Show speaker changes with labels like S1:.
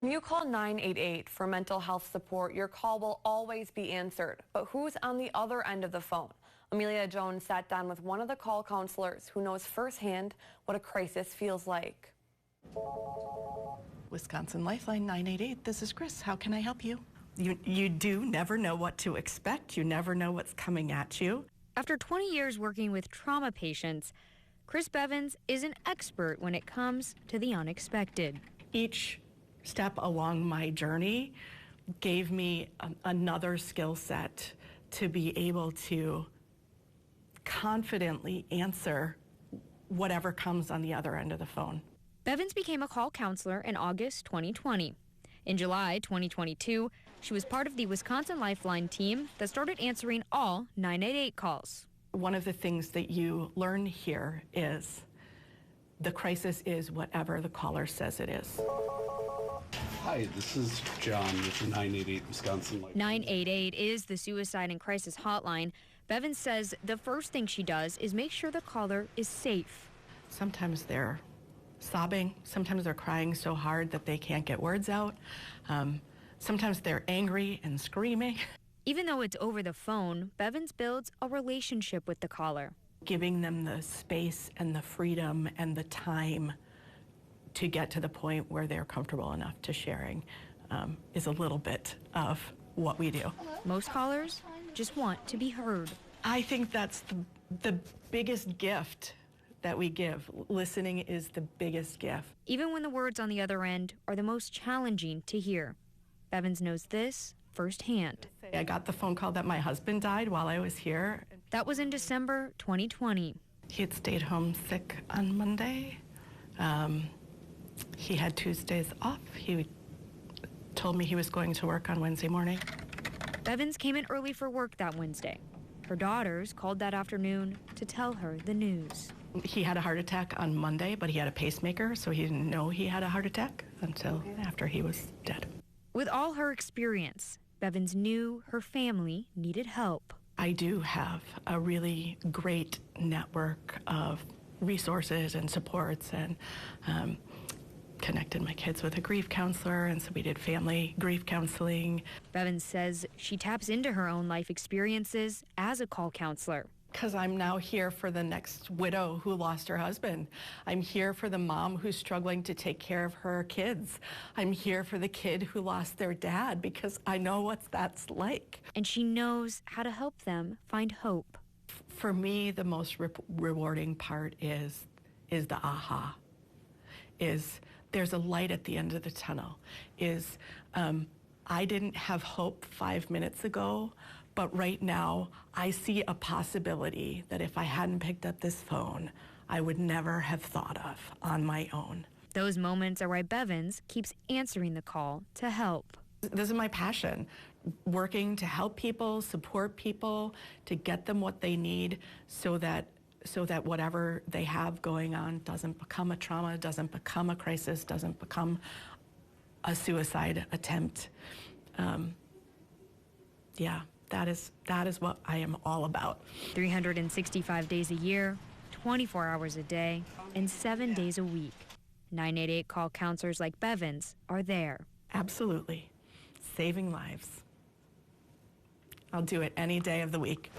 S1: When you call 988 for mental health support, your call will always be answered. But who's on the other end of the phone? Amelia Jones sat down with one of the call counselors who knows firsthand what a crisis feels like.
S2: Wisconsin Lifeline 988, this is Chris. How can I help you? You do never know what to expect. You never know what's coming at you.
S3: After 20 years working with trauma patients, Chris Bevins is an expert when it comes to the unexpected.
S2: Each step along my journey gave me another skill set to be able to confidently answer whatever comes on the other end of the phone.
S3: Bevins became a call counselor in August 2020. In July 2022, she was part of the Wisconsin Lifeline team that started answering all 988 calls.
S2: One of the things that you learn here is the crisis is whatever the caller says it is.
S4: Hi, this is John with the 988 Wisconsin Lifeline.
S3: 988 is the Suicide and Crisis Hotline. Bevins says the first thing she does is make sure the caller is safe.
S2: Sometimes they're sobbing. Sometimes they're crying so hard that they can't get words out. Sometimes they're angry and screaming.
S3: Even though it's over the phone, Bevins builds a relationship with the caller.
S2: Giving them the space and the freedom and the time to get to the point where they're comfortable enough to sharing is a little bit of what we do.
S3: Most callers just want to be heard.
S2: I think that's the biggest gift that we give. Listening is the biggest gift.
S3: Even when the words on the other end are the most challenging to hear. Bevins knows this firsthand.
S2: I got the phone call that my husband died while I was here.
S3: That was in December 2020.
S2: He had stayed home sick on Monday. He had Tuesdays off. He told me he was going to work on Wednesday morning.
S3: Bevins came in early for work that Wednesday. Her daughters called that afternoon to tell her the news.
S2: He had a heart attack on Monday, but he had a pacemaker, so he didn't know he had a heart attack until after he was dead.
S3: With all her experience, Bevins knew her family needed help.
S2: I do have a really great network of resources and supports, and connected my kids with a grief counselor, and so we did family grief counseling.
S3: Bevins says she taps into her own life experiences as a call counselor.
S2: Because I'm now here for the next widow who lost her husband. I'm here for the mom who's struggling to take care of her kids. I'm here for the kid who lost their dad because I know what that's like.
S3: And she knows how to help them find hope.
S2: For me, the most rewarding part is the aha. There's a light at the end of the tunnel. I didn't have hope 5 minutes ago, but right now I see a possibility that if I hadn't picked up this phone, I would never have thought of on my own.
S3: Those moments are why Bevins keeps answering the call to help.
S2: This is my passion, working to help people, support people, to get them what they need so that whatever they have going on doesn't become a trauma, doesn't become a crisis, doesn't become a suicide attempt. That is what I am all about.
S3: 365 days a year, 24 hours a day, and 7 days a week. 988 call counselors like Bevins are there.
S2: Absolutely. Saving lives. I'll do it any day of the week.